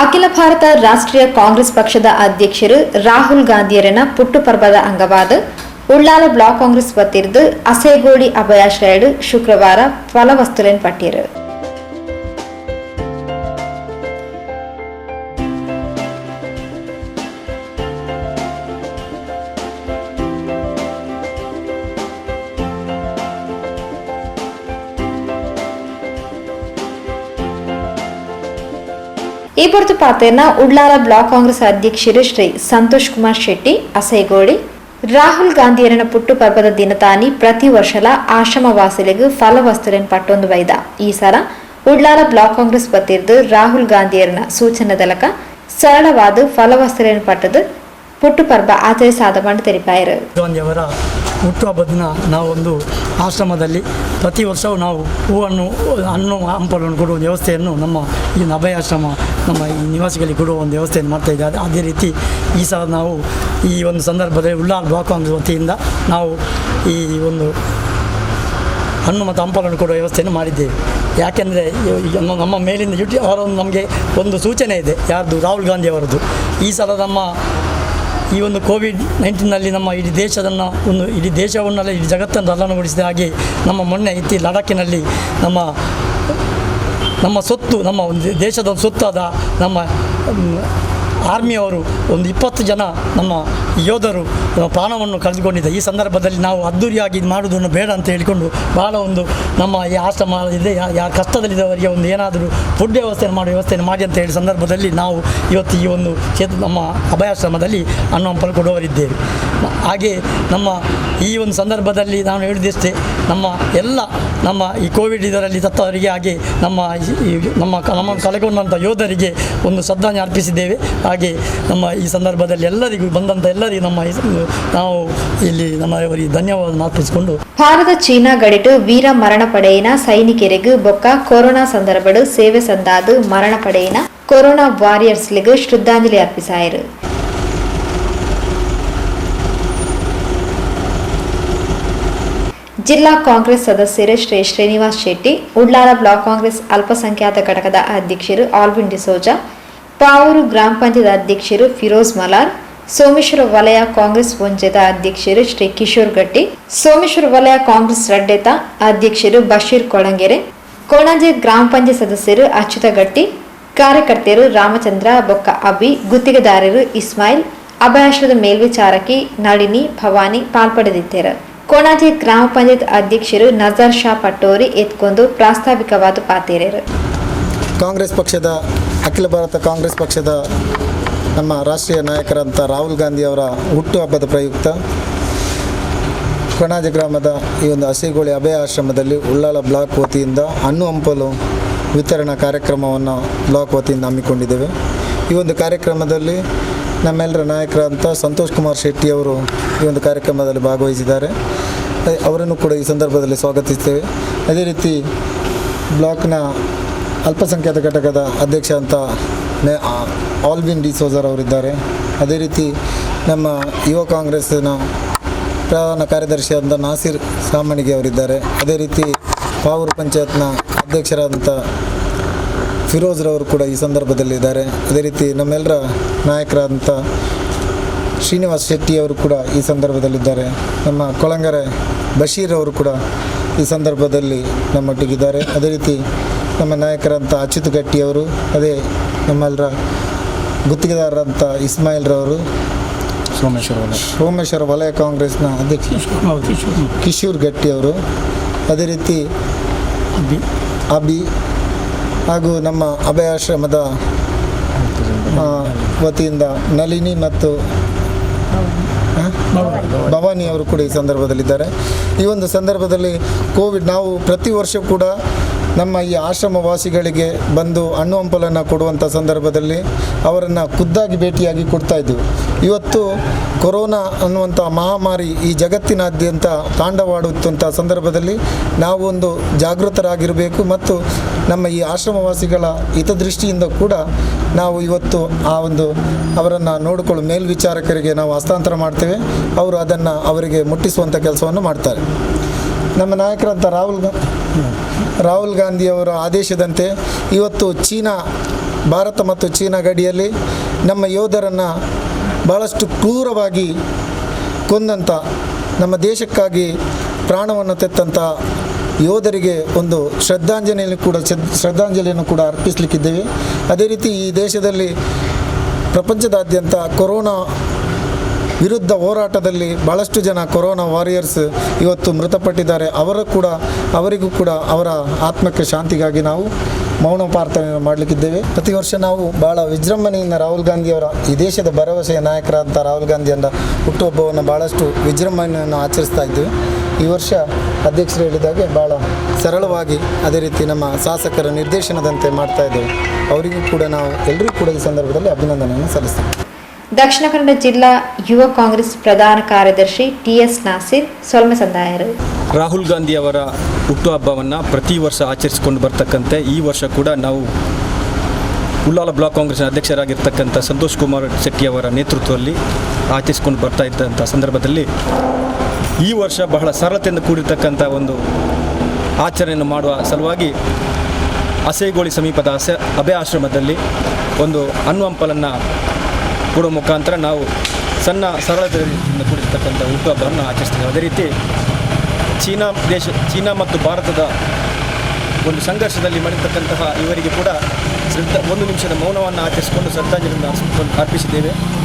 ಅಖಿಲ ಭಾರತ ರಾಷ್ಟ್ರೀಯ ಕಾಂಗ್ರೆಸ್ ಪಕ್ಷದ ಅಧ್ಯಕ್ಷರು ರಾಹುಲ್ ಗಾಂಧಿಯರನ ಪುಟ್ಟುಪರ್ವದ ಅಂಗವಾದ ಉಳ್ಳಾಲ ಬ್ಲಾಕ್ ಕಾಂಗ್ರೆಸ್ ವತಿರ್ದು ಅಸೇಗೋಡಿ ಅಭಯಾಶ್ರಯಡು ಶುಕ್ರವಾರ ಫಲವಸ್ತುಲೆನ್ ಪಟ್ಟಿರು. ಈ ಹೊರತು ಪಾತೇನ ಉಳ್ಳಾಲ ಬ್ಲಾಕ್ ಕಾಂಗ್ರೆಸ್ ಅಧ್ಯಕ್ಷರು ಶ್ರೀ ಸಂತೋಷ್ ಕುಮಾರ್ ಶೆಟ್ಟಿ ಅಸೇಗೋಡಿ ರಾಹುಲ್ ಗಾಂಧಿಯರನ ಪುಟ್ಟುಪರ್ವದ ದಿನತಾನಿ ಪ್ರತಿ ವರ್ಷಲ ಆಶ್ರಮವಾಸಿಲಿಗೂ ಫಲವಸ್ತುಲೆನ್ ಪಟ್ಟೊಂದು ವೈದ. ಈ ಸಲ ಉಳ್ಳಾಲ ಬ್ಲಾಕ್ ಕಾಂಗ್ರೆಸ್ ವತಿರ್ದು ರಾಹುಲ್ ಗಾಂಧಿಯರನ ಸೂಚನೆದಲಕ ಸರಳವಾದ ಫಲವಸ್ತುಲೆನ್ ಪಟ್ಟದು ಪುಟ್ಟುಪರ್ವ ಆಚರಿಸಾದ ಬಂದು ತೆರಿಪಾಯರು. ಗಾಂಧಿಯವರ ಹುಟ್ಟುಹಬ್ಬದ ದಿನ ನಾವೊಂದು ಆಶ್ರಮದಲ್ಲಿ ಪ್ರತಿ ವರ್ಷವೂ ನಾವು ಹೂವನ್ನು ಹಣ್ಣು ಹಂಪಲನ್ನು ಕೊಡುವ ವ್ಯವಸ್ಥೆಯನ್ನು ನಮ್ಮ ಈ ಅಭಯಾಶ್ರಮ ನಮ್ಮ ಈ ನಿವಾಸಿಗಳಿಗೆ ಕೊಡುವ ಒಂದು ವ್ಯವಸ್ಥೆಯನ್ನು ಮಾಡ್ತಾಯಿದ್ದಾರೆ. ಅದೇ ರೀತಿ ಈ ಸಲ ನಾವು ಈ ಒಂದು ಸಂದರ್ಭದಲ್ಲಿ ಉಳ್ಳಾಲ ಬ್ಲಾಕ್ ಕಾಂಗ್ರೆಸ್ ವತಿಯಿಂದ ನಾವು ಈ ಒಂದು ಹಣ್ಣು ಮತ್ತು ಹಂಪಲನ್ನು ಕೊಡುವ ವ್ಯವಸ್ಥೆಯನ್ನು ಮಾಡಿದ್ದೇವೆ. ಯಾಕೆಂದರೆ ನಮ್ಮ ಮೇಲಿಂದ ಅವರೊಂದು ನಮಗೆ ಒಂದು ಸೂಚನೆ ಇದೆ, ಯಾರ್ದು ರಾಹುಲ್ ಗಾಂಧಿ ಅವರದ್ದು. ಈ ಸಲ ನಮ್ಮ ಈ ಒಂದು ಕೋವಿಡ್-19ನಲ್ಲಿ ನಮ್ಮ ಇಡೀ ದೇಶವನ್ನೆಲ್ಲ ಇಡೀ ಜಗತ್ತನ್ನು ತಲ್ಲಣಗೊಳಿಸಿದ ಹಾಗೆ ನಮ್ಮ ಮೊನ್ನೆ ಲಡಾಖಿನಲ್ಲಿ ನಮ್ಮ ಸೊತ್ತು, ನಮ್ಮ ಒಂದು ದೇಶದ ಸೊತ್ತಾದ ನಮ್ಮ ಆರ್ಮಿಯವರು ಒಂದು 20 ಜನ ನಮ್ಮ ಯೋಧರು ಪ್ರಾಣವನ್ನು ಕಳೆದುಕೊಂಡಿದ್ದ ಈ ಸಂದರ್ಭದಲ್ಲಿ ನಾವು ಅದ್ದೂರಿಯಾಗಿ ಮಾಡುವುದನ್ನು ಬೇಡ ಅಂತ ಹೇಳಿಕೊಂಡು ಬಹಳ ಒಂದು ನಮ್ಮ ಈ ಆಶ್ರಮ ಇದೆ, ಯಾರು ಕಷ್ಟದಲ್ಲಿದ್ದವರಿಗೆ ಒಂದು ಏನಾದರೂ ಫುಡ್ ವ್ಯವಸ್ಥೆಯನ್ನು ಮಾಡಿ ಅಂತ ಹೇಳಿ ಸಂದರ್ಭದಲ್ಲಿ ನಾವು ಇವತ್ತು ಈ ಒಂದು ನಮ್ಮ ಅಭಯಾಶ್ರಮದಲ್ಲಿ ಹಣ್ಣು ಹಂಪಲು ಕೊಡುವವರಿದ್ದೇವೆ. ಹಾಗೆ ನಮ್ಮ ಈ ಒಂದು ಸಂದರ್ಭದಲ್ಲಿ ನಾನು ಹೇಳಿದಷ್ಟೇ, ನಮ್ಮ ಈ ಕೋವಿಡ್ ಇದರಲ್ಲಿ ಸತ್ತವರಿಗೆ ಹಾಗೆ ನಮ್ಮ ಕಳೆಗೊಂಡಂಥ ಯೋಧರಿಗೆ ಒಂದು ಶ್ರದ್ಧಾಂಜಲಿ ಅರ್ಪಿಸಿದ್ದೇವೆ. ಹಾಗೆ ನಮ್ಮ ಈ ಸಂದರ್ಭದಲ್ಲಿ ಎಲ್ಲರಿಗೂ ಬಂದಂಥ ಎಲ್ಲರಿಗೂ ನಾವು ಇಲ್ಲಿ ಅವರಿಗೆ ಧನ್ಯವಾದ ಅರ್ಪಿಸಿಕೊಂಡು ಭಾರತ ಚೀನಾ ಗಡಿಟು ವೀರ ಮರಣ ಪಡೆಯಿನ ಸೈನಿಕರಿಗೂ ಬೊಕ್ಕ ಕೊರೋನಾ ಸಂದರ್ಭಡು ಸೇವೆ ಸಂದಾದು ಮರಣ ಪಡೆಯಿನ ಕೊರೋನಾ ವಾರಿಯರ್ಸ್ಲಿಗೂ ಶ್ರದ್ಧಾಂಜಲಿ ಅರ್ಪಿಸಾಯರು. ಜಿಲ್ಲಾ ಕಾಂಗ್ರೆಸ್ ಸದಸ್ಯರು ಶ್ರೀ ಶ್ರೀನಿವಾಸ್ ಶೆಟ್ಟಿ, ಉಳ್ಳಾಲ ಬ್ಲಾಕ್ ಕಾಂಗ್ರೆಸ್ ಅಲ್ಪಸಂಖ್ಯಾತ ಘಟಕದ ಅಧ್ಯಕ್ಷರು ಆಲ್ವಿನ್ ಡಿಸೋಜಾ, ಪಾವೂರು ಗ್ರಾಮ ಪಂಚಾಯತ್ ಅಧ್ಯಕ್ಷರು ಫಿರೋಜ್ ಮಲಾರ್, ಸೋಮೇಶ್ವರ ವಲಯ ಕಾಂಗ್ರೆಸ್ ವಂಚಿತ ಅಧ್ಯಕ್ಷರು ಶ್ರೀ ಕಿಶೋರ್ ಗಟ್ಟಿ, ಸೋಮೇಶ್ವರ ವಲಯ ಕಾಂಗ್ರೆಸ್ ರಡ್ಡೆತ ಅಧ್ಯಕ್ಷರು ಬಶೀರ್ ಕೊಳಂಗೆರೆ, ಕೋಣಾಜೆ ಗ್ರಾಮ ಪಂಚಾಯತ್ ಸದಸ್ಯರು ಅಚ್ಯುತ ಗಟ್ಟಿ, ಕಾರ್ಯಕರ್ತರು ರಾಮಚಂದ್ರ ಬೊಕ್ಕ ಅಬಿ, ಗುತ್ತಿಗೆದಾರರು ಇಸ್ಮಾಯಿಲ್, ಅಭಯಾಶ್ರದ ಮೇಲ್ವಿಚಾರಕಿ ನಳಿನಿ ಭವಾನಿ ಪಾಲ್ಪಡೆದಿದ್ದರು. ಕೋಣಾಜೆ ಗ್ರಾಮ ಪಂಚಾಯತ್ ಅಧ್ಯಕ್ಷರು ನಜರ್ ಶಾ ಪಟ್ಟೋರಿ ಎತ್ಕೊಂಡು ಪ್ರಾಸ್ತಾವಿಕವಾದ ಪಾತೇರರು. ಕಾಂಗ್ರೆಸ್ ಪಕ್ಷದ ಅಖಿಲ ಭಾರತ ಕಾಂಗ್ರೆಸ್ ಪಕ್ಷದ ನಮ್ಮ ರಾಷ್ಟ್ರೀಯ ನಾಯಕರಂಥ ರಾಹುಲ್ ಗಾಂಧಿಯವರ ಹುಟ್ಟುಹಬ್ಬದ ಪ್ರಯುಕ್ತ ಕೊಣಾಜೆ ಗ್ರಾಮದ ಈ ಒಂದು ಹಸಿಗೋಳಿ ಅಭಯ ಆಶ್ರಮದಲ್ಲಿ ಉಳ್ಳಾಲ ಬ್ಲಾಕ್ ವತಿಯಿಂದ ಹಣ್ಣು ಹಂಪಲು ವಿತರಣಾ ಕಾರ್ಯಕ್ರಮವನ್ನು ಬ್ಲಾಕ್ ವತಿಯಿಂದ ಹಮ್ಮಿಕೊಂಡಿದ್ದೇವೆ. ಈ ಒಂದು ಕಾರ್ಯಕ್ರಮದಲ್ಲಿ ನಮ್ಮೆಲ್ಲರ ನಾಯಕರಂಥ ಸಂತೋಷ್ ಕುಮಾರ್ ಶೆಟ್ಟಿಯವರು ಈ ಒಂದು ಕಾರ್ಯಕ್ರಮದಲ್ಲಿ ಭಾಗವಹಿಸಿದ್ದಾರೆ. ಅವರನ್ನು ಕೂಡ ಈ ಸಂದರ್ಭದಲ್ಲಿ ಸ್ವಾಗತಿಸ್ತೇವೆ. ಅದೇ ರೀತಿ ಬ್ಲಾಕ್ನ ಅಲ್ಪಸಂಖ್ಯಾತ ಘಟಕದ ಅಧ್ಯಕ್ಷ ಅಂತ ಆಲ್ವಿನ್ ಡಿಸೋಜರ್ ಅವರಿದ್ದಾರೆ. ಅದೇ ರೀತಿ ನಮ್ಮ ಯುವ ಕಾಂಗ್ರೆಸ್ಸಿನ ಪ್ರಧಾನ ಕಾರ್ಯದರ್ಶಿಯಾದಂಥ ನಾಸಿರ್ ಸಾಮಣಿಗೆ ಅವರಿದ್ದಾರೆ. ಅದೇ ರೀತಿ ಪಾವೂರು ಪಂಚಾಯತ್ನ ಅಧ್ಯಕ್ಷರಾದಂಥ ಫಿರೋಜ್ರವರು ಕೂಡ ಈ ಸಂದರ್ಭದಲ್ಲಿದ್ದಾರೆ. ಅದೇ ರೀತಿ ನಮ್ಮೆಲ್ಲರ ನಾಯಕರಾದಂಥ ಶ್ರೀನಿವಾಸ್ ಶೆಟ್ಟಿಯವರು ಕೂಡ ಈ ಸಂದರ್ಭದಲ್ಲಿದ್ದಾರೆ. ನಮ್ಮ ಕೊಳಂಗೆರೆ ಬಶೀರ್ ಅವರು ಕೂಡ ಈ ಸಂದರ್ಭದಲ್ಲಿ ನಮ್ಮೊಟ್ಟಿಗಿದ್ದಾರೆ. ಅದೇ ರೀತಿ ನಮ್ಮ ನಾಯಕರಂಥ ಅಚ್ಯುತ್ ಗಟ್ಟಿಯವರು, ಅದೇ ನಮ್ಮೆಲ್ಲರ ಗುತ್ತಿಗೆದಾರರಂಥ ಇಸ್ಮಾಯಿಲ್ರವರು, ಸೋಮೇಶ್ವರ ವಲಯ ಕಾಂಗ್ರೆಸ್ನ ಅಧ್ಯಕ್ಷ ಕಿಶೋರ್ ಗಟ್ಟಿಯವರು, ಅದೇ ರೀತಿ ಅಬಿ ಹಾಗೂ ನಮ್ಮ ಅಭಯಾಶ್ರಮದ ವತಿಯಿಂದ ನಳಿನಿ ಮತ್ತು ಭವಾನಿ ಅವರು ಕೂಡ ಈ ಸಂದರ್ಭದಲ್ಲಿದ್ದಾರೆ. ಈ ಒಂದು ಸಂದರ್ಭದಲ್ಲಿ ನಾವು ಪ್ರತಿ ವರ್ಷ ಕೂಡ ನಮ್ಮ ಈ ಆಶ್ರಮವಾಸಿಗಳಿಗೆ ಬಂದು ಹಣ್ಣು ಹಂಪಲನ್ನು ಕೊಡುವಂಥ ಸಂದರ್ಭದಲ್ಲಿ ಅವರನ್ನು ಖುದ್ದಾಗಿ ಭೇಟಿಯಾಗಿ ಕೊಡ್ತಾಯಿದ್ವಿ. ಇವತ್ತು ಕೊರೋನಾ ಅನ್ನುವಂಥ ಮಹಾಮಾರಿ ಈ ಜಗತ್ತಿನಾದ್ಯಂತ ತಾಂಡವಾಡುವಂಥ ಸಂದರ್ಭದಲ್ಲಿ ನಾವು ಒಂದು ಜಾಗೃತರಾಗಿರಬೇಕು ಮತ್ತು ನಮ್ಮ ಈ ಆಶ್ರಮವಾಸಿಗಳ ಹಿತದೃಷ್ಟಿಯಿಂದ ಕೂಡ ನಾವು ಇವತ್ತು ಅವರನ್ನು ನೋಡಿಕೊಳ್ಳೋ ಮೇಲ್ವಿಚಾರಕರಿಗೆ ನಾವು ಹಸ್ತಾಂತರ ಮಾಡ್ತೇವೆ. ಅವರು ಅದನ್ನು ಅವರಿಗೆ ಮುಟ್ಟಿಸುವಂಥ ಕೆಲಸವನ್ನು ಮಾಡ್ತಾರೆ. ನಮ್ಮ ನಾಯಕರಂಥ ರಾಹುಲ್ ಗಾಂಧಿಯವರ ಆದೇಶದಂತೆ ಇವತ್ತು ಚೀನಾ ಭಾರತ ಮತ್ತು ಚೀನಾ ಗಡಿಯಲ್ಲಿ ನಮ್ಮ ಯೋಧರನ್ನು ಭಾಳಷ್ಟು ಕ್ರೂರವಾಗಿ ಕೊಂದಂಥ, ನಮ್ಮ ದೇಶಕ್ಕಾಗಿ ಪ್ರಾಣವನ್ನು ತೆತ್ತಂಥ ಯೋಧರಿಗೆ ಒಂದು ಶ್ರದ್ಧಾಂಜಲಿಯನ್ನು ಕೂಡ ಅರ್ಪಿಸಲಿಕ್ಕಿದ್ದೇವೆ. ಅದೇ ರೀತಿ ಈ ದೇಶದಲ್ಲಿ ಪ್ರಪಂಚದಾದ್ಯಂತ ಕೊರೋನಾ ವಿರುದ್ಧ ಹೋರಾಟದಲ್ಲಿ ಭಾಳಷ್ಟು ಜನ ಕೊರೋನಾ ವಾರಿಯರ್ಸ್ ಇವತ್ತು ಮೃತಪಟ್ಟಿದ್ದಾರೆ. ಅವರಿಗೂ ಕೂಡ ಅವರ ಆತ್ಮಕ್ಕೆ ಶಾಂತಿಗಾಗಿ ನಾವು ಮೌನ ಪ್ರಾರ್ಥನೆಯನ್ನು ಮಾಡಲಿಕ್ಕಿದ್ದೇವೆ. ಪ್ರತಿ ವರ್ಷ ನಾವು ಭಾಳ ವಿಜೃಂಭಣೆಯಿಂದ ರಾಹುಲ್ ಗಾಂಧಿಯವರ, ಈ ದೇಶದ ಭರವಸೆಯ ನಾಯಕರಾದಂಥ ರಾಹುಲ್ ಗಾಂಧಿಯವರ ಹುಟ್ಟುಹಬ್ಬವನ್ನು ಭಾಳಷ್ಟು ವಿಜೃಂಭಣೆಯನ್ನು ಆಚರಿಸ್ತಾ ಇದ್ದೇವೆ. ಈ ವರ್ಷ ಅಧ್ಯಕ್ಷರು ಹೇಳಿದಾಗೆ ಭಾಳ ಸರಳವಾಗಿ, ಅದೇ ರೀತಿ ನಮ್ಮ ಶಾಸಕರ ನಿರ್ದೇಶನದಂತೆ ಮಾಡ್ತಾ ಇದ್ದೇವೆ. ಅವರಿಗೂ ಕೂಡ ನಾವು ಎಲ್ಲರಿಗೂ ಕೂಡ ಈ ಸಂದರ್ಭದಲ್ಲಿ ಅಭಿನಂದನೆಯನ್ನು ಸಲ್ಲಿಸ್ತೇವೆ. ದಕ್ಷಿಣ ಕನ್ನಡ ಜಿಲ್ಲಾ ಯುವ ಕಾಂಗ್ರೆಸ್ ಪ್ರಧಾನ ಕಾರ್ಯದರ್ಶಿ ಟಿ.ಎಸ್. ನಾಸಿರ್ ಸೊಲ್ಮೆಸಂದಾಯರು. ರಾಹುಲ್ ಗಾಂಧಿ ಅವರ ಹುಟ್ಟುಹಬ್ಬವನ್ನು ಪ್ರತಿ ವರ್ಷ ಆಚರಿಸಿಕೊಂಡು ಬರ್ತಕ್ಕಂತೆ ಈ ವರ್ಷ ಕೂಡ ನಾವು ಉಳ್ಳಾಲ ಬ್ಲಾಕ್ ಕಾಂಗ್ರೆಸ್ನ ಅಧ್ಯಕ್ಷರಾಗಿರ್ತಕ್ಕಂಥ ಸಂತೋಷ್ ಕುಮಾರ್ ಶೆಟ್ಟಿ ಅವರ ನೇತೃತ್ವದಲ್ಲಿ ಆಚರಿಸಿಕೊಂಡು ಬರ್ತಾ ಇದ್ದಂಥ ಸಂದರ್ಭದಲ್ಲಿ ಈ ವರ್ಷ ಬಹಳ ಸರಳತೆಯಿಂದ ಕೂಡಿರ್ತಕ್ಕಂಥ ಒಂದು ಆಚರಣೆಯನ್ನು ಮಾಡುವ ಸಲುವಾಗಿ ಅಸೇಗೋಳಿ ಸಮೀಪದ ಅಭಯ ಆಶ್ರಮದಲ್ಲಿ ಒಂದು ಹಣ್ಣು ಹಂಪಲನ್ನು ಕೊಡುವ ಮುಖಾಂತರ ನಾವು ಸಣ್ಣ ಸರಳತೆಯಿಂದ ಕೂಡಿರ್ತಕ್ಕಂಥ ಹುಟ್ಟುಹಬ್ಬವನ್ನು ಆಚರಿಸ್ತೇವೆ. ಅದೇ ರೀತಿ ಚೀನಾ ಮತ್ತು ಭಾರತದ ಒಂದು ಸಂಘರ್ಷದಲ್ಲಿ ಮಾಡಿರ್ತಕ್ಕಂತಹ ಇವರಿಗೆ ಕೂಡ 1 ನಿಮಿಷದ ಮೌನವನ್ನು ಆಚರಿಸಿಕೊಂಡು ಶ್ರದ್ಧಾಂಜಲಿಯನ್ನು ಅರ್ಪಿಸಿದ್ದೇವೆ.